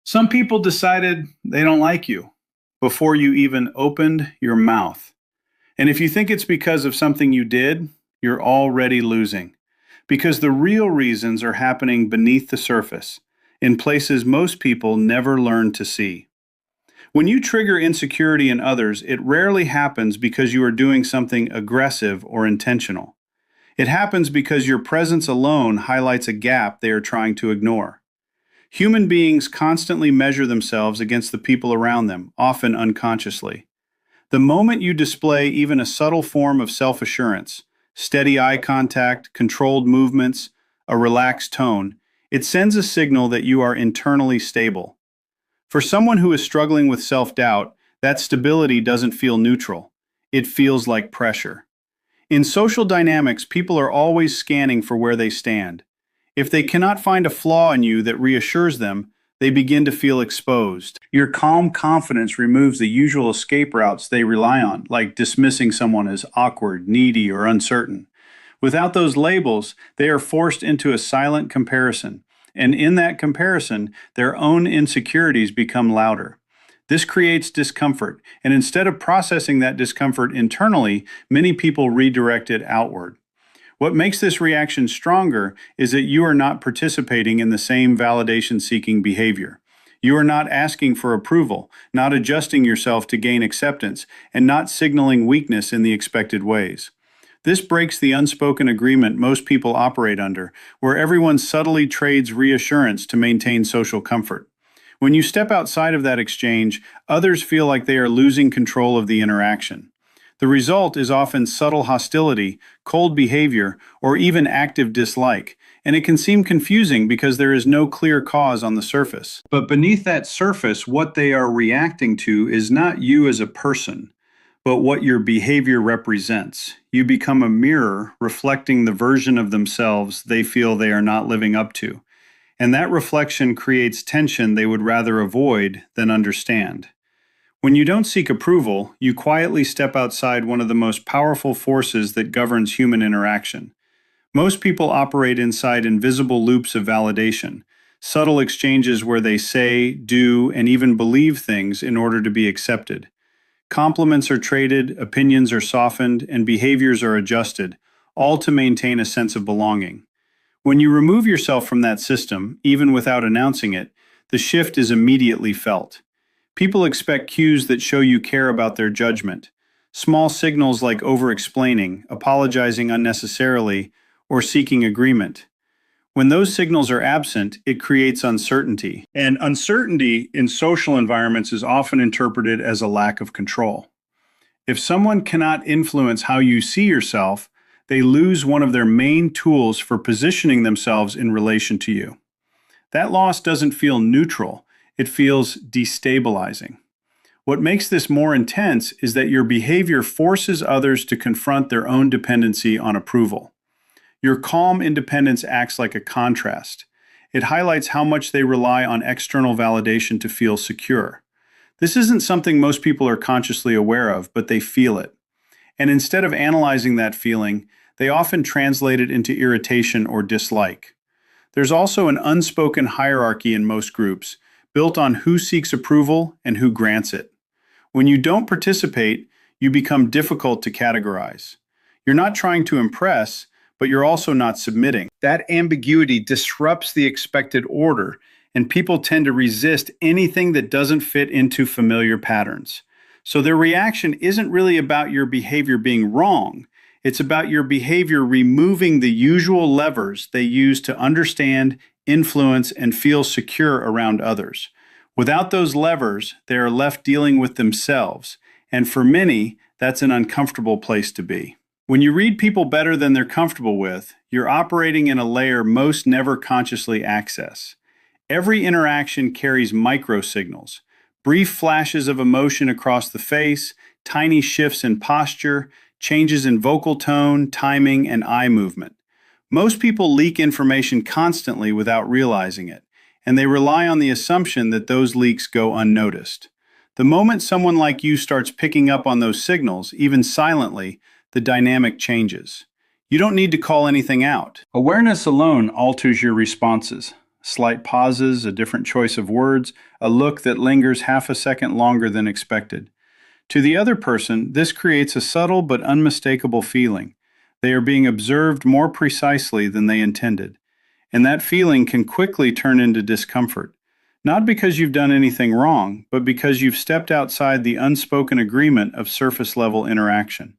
Some people decided they don't like you before you even opened your mouth. And if you think it's because of something you did, you're already losing. Because the real reasons are happening beneath the surface, in places most people never learn to see. When you trigger insecurity in others, it rarely happens because you are doing something aggressive or intentional. It happens because your presence alone highlights a gap they are trying to ignore. Human beings constantly measure themselves against the people around them, often unconsciously. The moment you display even a subtle form of self-assurance, steady eye contact, controlled movements, a relaxed tone, it sends a signal that you are internally stable. For someone who is struggling with self-doubt, that stability doesn't feel neutral. It feels like pressure. In social dynamics, people are always scanning for where they stand. If they cannot find a flaw in you that reassures them, they begin to feel exposed. Your calm confidence removes the usual escape routes they rely on, like dismissing someone as awkward, needy, or uncertain. Without those labels, they are forced into a silent comparison, and in that comparison, their own insecurities become louder. This creates discomfort, and instead of processing that discomfort internally, many people redirect it outward. What makes this reaction stronger is that you are not participating in the same validation-seeking behavior. You are not asking for approval, not adjusting yourself to gain acceptance, and not signaling weakness in the expected ways. This breaks the unspoken agreement most people operate under, where everyone subtly trades reassurance to maintain social comfort. When you step outside of that exchange, others feel like they are losing control of the interaction. The result is often subtle hostility, cold behavior, or even active dislike, and it can seem confusing because there is no clear cause on the surface. But beneath that surface, what they are reacting to is not you as a person, but what your behavior represents. You become a mirror reflecting the version of themselves they feel they are not living up to, and that reflection creates tension they would rather avoid than understand. When you don't seek approval, you quietly step outside one of the most powerful forces that governs human interaction. Most people operate inside invisible loops of validation, subtle exchanges where they say, do, and even believe things in order to be accepted. Compliments are traded, opinions are softened, and behaviors are adjusted, all to maintain a sense of belonging. When you remove yourself from that system, even without announcing it, the shift is immediately felt. People expect cues that show you care about their judgment. Small signals like over-explaining, apologizing unnecessarily, or seeking agreement. When those signals are absent, it creates uncertainty. And uncertainty in social environments is often interpreted as a lack of control. If someone cannot influence how you see yourself, they lose one of their main tools for positioning themselves in relation to you. That loss doesn't feel neutral. It feels destabilizing. What makes this more intense is that your behavior forces others to confront their own dependency on approval. Your calm independence acts like a contrast. It highlights how much they rely on external validation to feel secure. This isn't something most people are consciously aware of, but they feel it. And instead of analyzing that feeling, they often translate it into irritation or dislike. There's also an unspoken hierarchy in most groups, built on who seeks approval and who grants it. When you don't participate, you become difficult to categorize. You're not trying to impress, but you're also not submitting. That ambiguity disrupts the expected order, and people tend to resist anything that doesn't fit into familiar patterns. So their reaction isn't really about your behavior being wrong. It's about your behavior removing the usual levers they use to understand, influence, and feel secure around others. Without those levers, they are left dealing with themselves, and for many, that's an uncomfortable place to be. When you read people better than they're comfortable with, you're operating in a layer most never consciously access. Every interaction carries micro signals, brief flashes of emotion across the face, tiny shifts in posture, changes in vocal tone, timing, and eye movement. Most people leak information constantly without realizing it, and they rely on the assumption that those leaks go unnoticed. The moment someone like you starts picking up on those signals, even silently, the dynamic changes. You don't need to call anything out. Awareness alone alters your responses. slight pauses, a different choice of words, a look that lingers half a second longer than expected. To the other person, this creates a subtle but unmistakable feeling. They are being observed more precisely than they intended. And that feeling can quickly turn into discomfort. Not because you've done anything wrong, but because you've stepped outside the unspoken agreement of surface level interaction.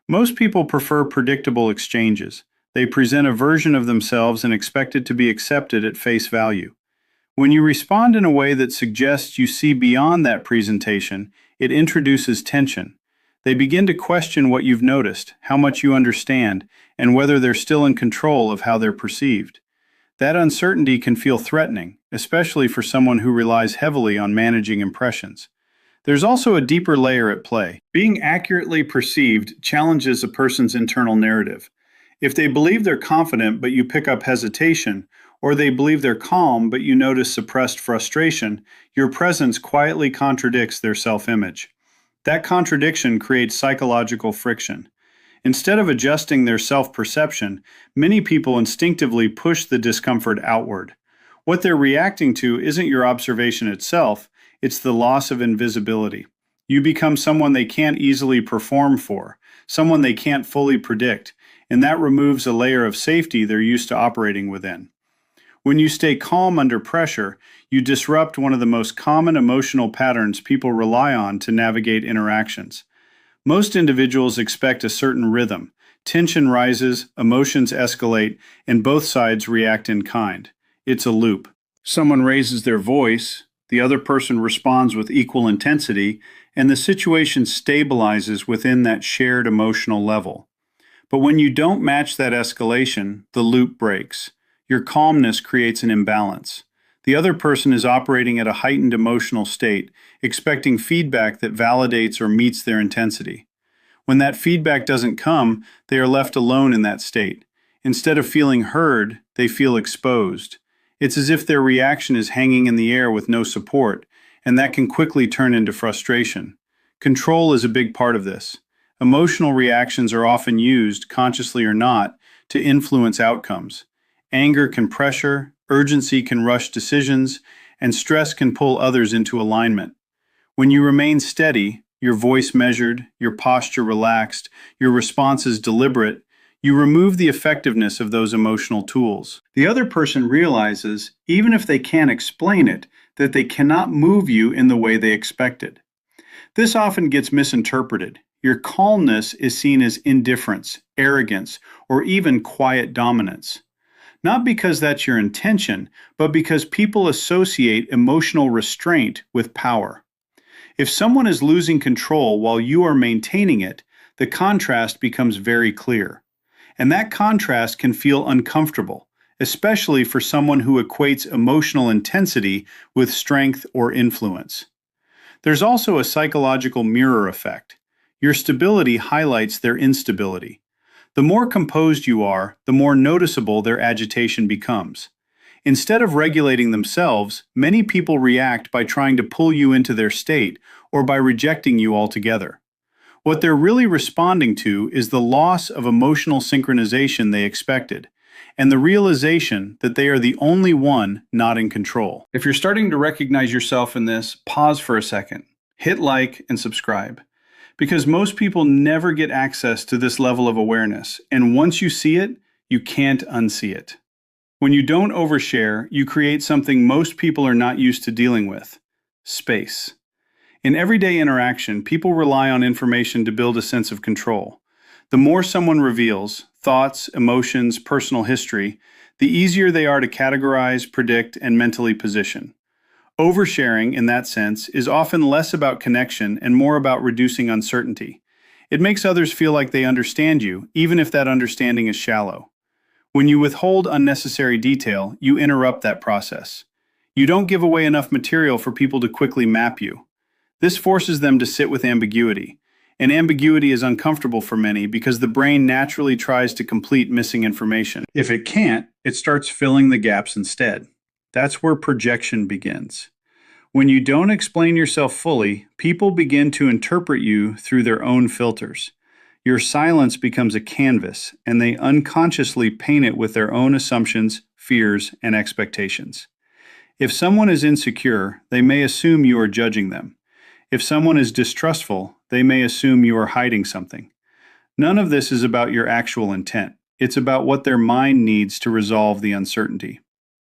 Most people prefer predictable exchanges. They present a version of themselves and expect it to be accepted at face value. When you respond in a way that suggests you see beyond that presentation, it introduces tension. They begin to question what you've noticed, how much you understand, and whether they're still in control of how they're perceived. That uncertainty can feel threatening, especially for someone who relies heavily on managing impressions. There's also a deeper layer at play. Being accurately perceived challenges a person's internal narrative. If they believe they're confident but you pick up hesitation, or they believe they're calm but you notice suppressed frustration, your presence quietly contradicts their self-image. That contradiction creates psychological friction. Instead of adjusting their self-perception, many people instinctively push the discomfort outward. What they're reacting to isn't your observation itself, it's the loss of invisibility. You become someone they can't easily perform for, someone they can't fully predict, and that removes a layer of safety they're used to operating within. When you stay calm under pressure, you disrupt one of the most common emotional patterns people rely on to navigate interactions. Most individuals expect a certain rhythm. Tension rises, emotions escalate, and both sides react in kind. It's a loop. Someone raises their voice, the other person responds with equal intensity, and the situation stabilizes within that shared emotional level. But when you don't match that escalation, the loop breaks. Your calmness creates an imbalance. The other person is operating at a heightened emotional state, expecting feedback that validates or meets their intensity. When that feedback doesn't come, they are left alone in that state. Instead of feeling heard, they feel exposed. It's as if their reaction is hanging in the air with no support, and that can quickly turn into frustration. Control is a big part of this. Emotional reactions are often used, consciously or not, to influence outcomes. Anger can pressure, urgency can rush decisions, and stress can pull others into alignment. When you remain steady, your voice measured, your posture relaxed, your responses deliberate, you remove the effectiveness of those emotional tools. The other person realizes, even if they can't explain it, that they cannot move you in the way they expected. This often gets misinterpreted. Your calmness is seen as indifference, arrogance, or even quiet dominance. Not because that's your intention, but because people associate emotional restraint with power. If someone is losing control while you are maintaining it, the contrast becomes very clear. And that contrast can feel uncomfortable, especially for someone who equates emotional intensity with strength or influence. There's also a psychological mirror effect. Your stability highlights their instability. The more composed you are, the more noticeable their agitation becomes. Instead of regulating themselves, many people react by trying to pull you into their state or by rejecting you altogether. What they're really responding to is the loss of emotional synchronization they expected, and the realization that they are the only one not in control. If you're starting to recognize yourself in this, pause for a second, hit like and subscribe. Because most people never get access to this level of awareness, and once you see it, you can't unsee it. When you don't overshare, you create something most people are not used to dealing with: space. In everyday interaction, people rely on information to build a sense of control. The more someone reveals, thoughts, emotions, personal history, the easier they are to categorize, predict, and mentally position. Oversharing, in that sense, is often less about connection and more about reducing uncertainty. It makes others feel like they understand you, even if that understanding is shallow. When you withhold unnecessary detail, you interrupt that process. You don't give away enough material for people to quickly map you. This forces them to sit with ambiguity. And ambiguity is uncomfortable for many because the brain naturally tries to complete missing information. If it can't, it starts filling the gaps instead. That's where projection begins. When you don't explain yourself fully, people begin to interpret you through their own filters. Your silence becomes a canvas, and they unconsciously paint it with their own assumptions, fears, and expectations. If someone is insecure, they may assume you are judging them. If someone is distrustful, they may assume you are hiding something. None of this is about your actual intent. It's about what their mind needs to resolve the uncertainty.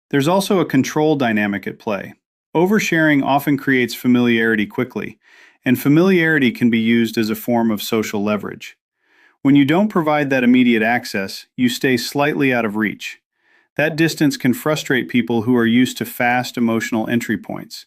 There's also a control dynamic at play. Oversharing often creates familiarity quickly, and familiarity can be used as a form of social leverage. When you don't provide that immediate access, you stay slightly out of reach. That distance can frustrate people who are used to fast emotional entry points.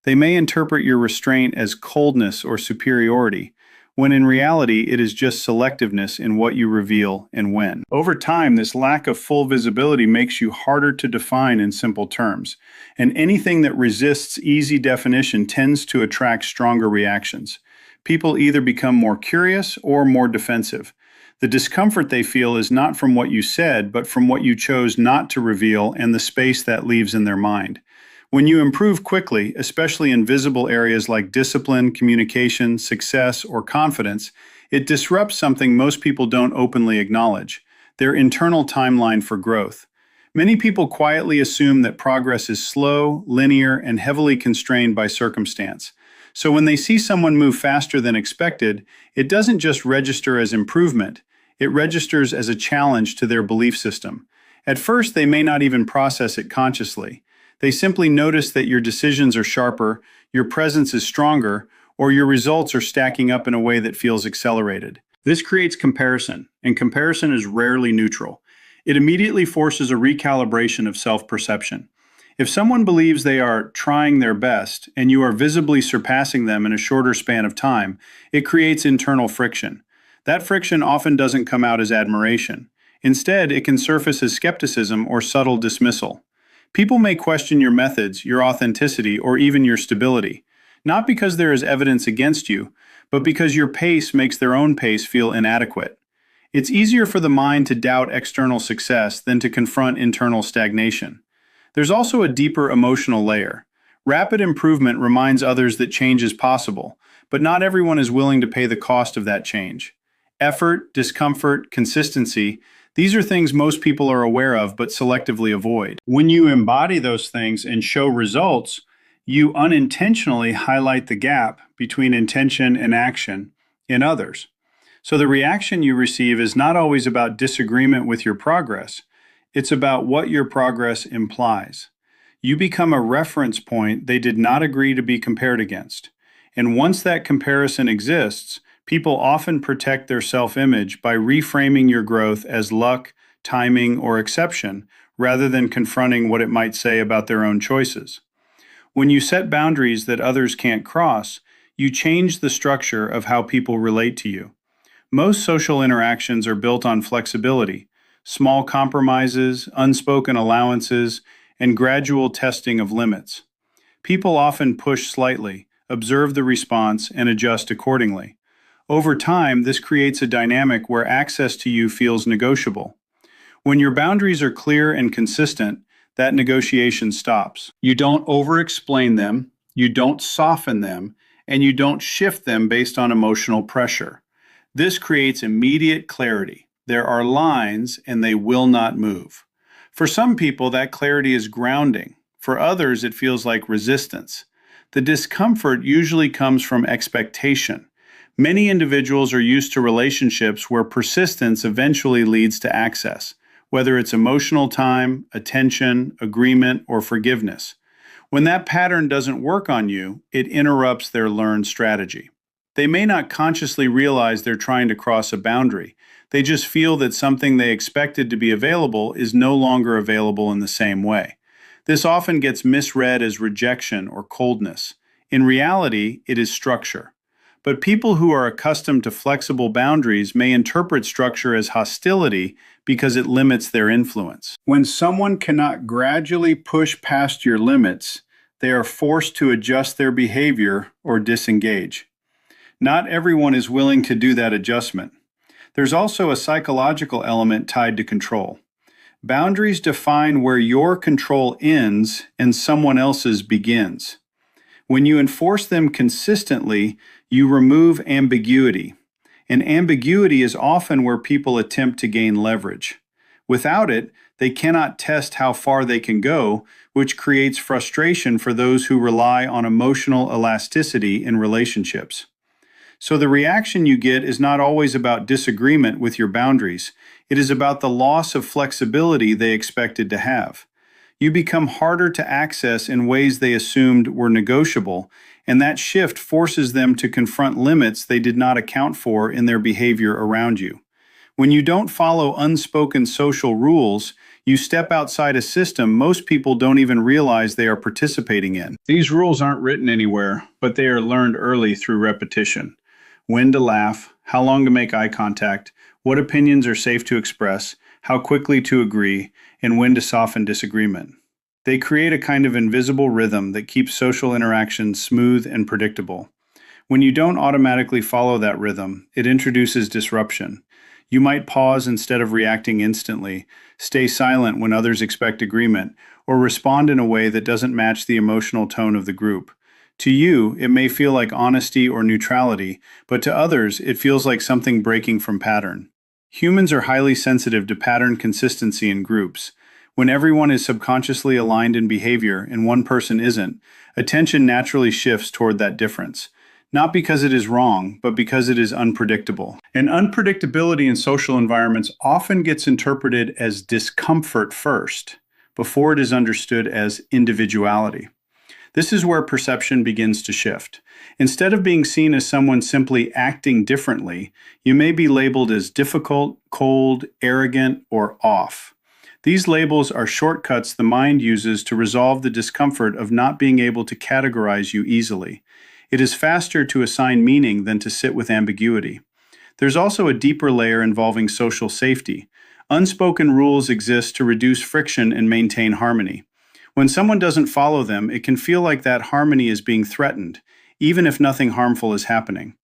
They may interpret your restraint as coldness or superiority, when in reality it is just selectiveness in what you reveal and when. Over time, this lack of full visibility makes you harder to define in simple terms, and anything that resists easy definition tends to attract stronger reactions. People either become more curious or more defensive. The discomfort they feel is not from what you said, but from what you chose not to reveal and the space that leaves in their mind. When you improve quickly, especially in visible areas like discipline, communication, success, or confidence, it disrupts something most people don't openly acknowledge: their internal timeline for growth. Many people quietly assume that progress is slow, linear, and heavily constrained by circumstance. So when they see someone move faster than expected, it doesn't just register as improvement, it registers as a challenge to their belief system. At first, they may not even process it consciously. They simply notice that your decisions are sharper, your presence is stronger, or your results are stacking up in a way that feels accelerated. This creates comparison, and comparison is rarely neutral. It immediately forces a recalibration of self-perception. If someone believes they are trying their best, and you are visibly surpassing them in a shorter span of time, it creates internal friction. That friction often doesn't come out as admiration. Instead, it can surface as skepticism or subtle dismissal. People may question your methods, your authenticity, or even your stability, not because there is evidence against you, but because your pace makes their own pace feel inadequate. It's easier for the mind to doubt external success than to confront internal stagnation. There's also a deeper emotional layer. Rapid improvement reminds others that change is possible, but not everyone is willing to pay the cost of that change. Effort, discomfort, consistency, these are things most people are aware of but selectively avoid. When you embody those things and show results, you unintentionally highlight the gap between intention and action in others. So the reaction you receive is not always about disagreement with your progress. It's about what your progress implies. You become a reference point they did not agree to be compared against. And once that comparison exists, people often protect their self-image by reframing your growth as luck, timing, or exception, rather than confronting what it might say about their own choices. When you set boundaries that others can't cross, you change the structure of how people relate to you. Most social interactions are built on flexibility, small compromises, unspoken allowances, and gradual testing of limits. People often push slightly, observe the response, and adjust accordingly. Over time, this creates a dynamic where access to you feels negotiable. When your boundaries are clear and consistent, that negotiation stops. You don't over-explain them, you don't soften them, and you don't shift them based on emotional pressure. This creates immediate clarity. There are lines, and they will not move. For some people, that clarity is grounding. For others, it feels like resistance. The discomfort usually comes from expectation. Many individuals are used to relationships where persistence eventually leads to access, whether it's emotional time, attention, agreement, or forgiveness. When that pattern doesn't work on you, it interrupts their learned strategy. They may not consciously realize they're trying to cross a boundary. They just feel that something they expected to be available is no longer available in the same way. This often gets misread as rejection or coldness. In reality, it is structure. But people who are accustomed to flexible boundaries may interpret structure as hostility because it limits their influence. When someone cannot gradually push past your limits, they are forced to adjust their behavior or disengage. Not everyone is willing to do that adjustment. There's also a psychological element tied to control. Boundaries define where your control ends and someone else's begins. When you enforce them consistently, you remove ambiguity. And ambiguity is often where people attempt to gain leverage. Without it, they cannot test how far they can go, which creates frustration for those who rely on emotional elasticity in relationships. So the reaction you get is not always about disagreement with your boundaries. It is about the loss of flexibility they expected to have. You become harder to access in ways they assumed were negotiable, and that shift forces them to confront limits they did not account for in their behavior around you. When you don't follow unspoken social rules, you step outside a system most people don't even realize they are participating in. These rules aren't written anywhere, but they are learned early through repetition. When to laugh, how long to make eye contact, what opinions are safe to express, how quickly to agree, and when to soften disagreement. They create a kind of invisible rhythm that keeps social interactions smooth and predictable. When you don't automatically follow that rhythm, it introduces disruption. You might pause instead of reacting instantly, stay silent when others expect agreement, or respond in a way that doesn't match the emotional tone of the group. To you, it may feel like honesty or neutrality, but to others, it feels like something breaking from pattern. Humans are highly sensitive to pattern consistency in groups. When everyone is subconsciously aligned in behavior and one person isn't, attention naturally shifts toward that difference. Not because it is wrong, but because it is unpredictable. And unpredictability in social environments often gets interpreted as discomfort first, before it is understood as individuality. This is where perception begins to shift. Instead of being seen as someone simply acting differently, you may be labeled as difficult, cold, arrogant, or off. These labels are shortcuts the mind uses to resolve the discomfort of not being able to categorize you easily. It is faster to assign meaning than to sit with ambiguity. There's also a deeper layer involving social safety. Unspoken rules exist to reduce friction and maintain harmony. When someone doesn't follow them, it can feel like that harmony is being threatened, even if nothing harmful is happening.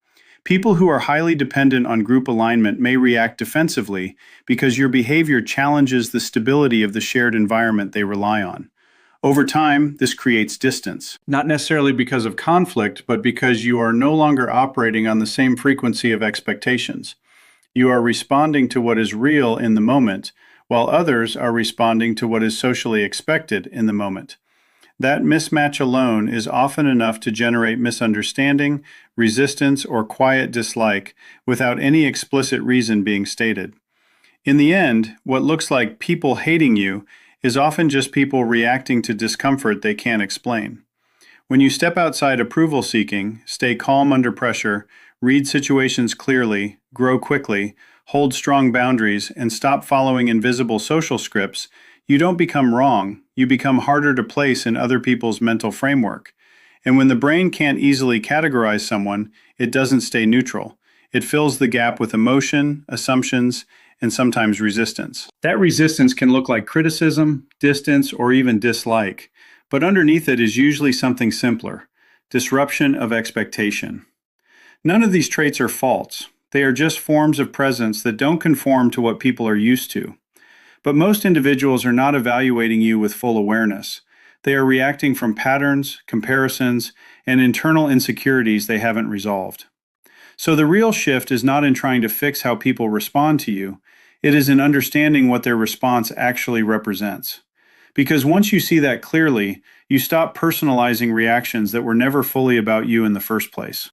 People who are highly dependent on group alignment may react defensively because your behavior challenges the stability of the shared environment they rely on. Over time, this creates distance, not necessarily because of conflict, but because you are no longer operating on the same frequency of expectations. You are responding to what is real in the moment, while others are responding to what is socially expected in the moment. That mismatch alone is often enough to generate misunderstanding, resistance, or quiet dislike without any explicit reason being stated. In the end, what looks like people hating you is often just people reacting to discomfort they can't explain. When you step outside approval seeking, stay calm under pressure, read situations clearly, grow quickly, hold strong boundaries, and stop following invisible social scripts, you don't become wrong, you become harder to place in other people's mental framework. And when the brain can't easily categorize someone, it doesn't stay neutral. It fills the gap with emotion, assumptions, and sometimes resistance. That resistance can look like criticism, distance, or even dislike, but underneath it is usually something simpler: disruption of expectation. None of these traits are false. They are just forms of presence that don't conform to what people are used to. But most individuals are not evaluating you with full awareness. They are reacting from patterns, comparisons, and internal insecurities they haven't resolved. So the real shift is not in trying to fix how people respond to you. It is in understanding what their response actually represents. Because once you see that clearly, you stop personalizing reactions that were never fully about you in the first place.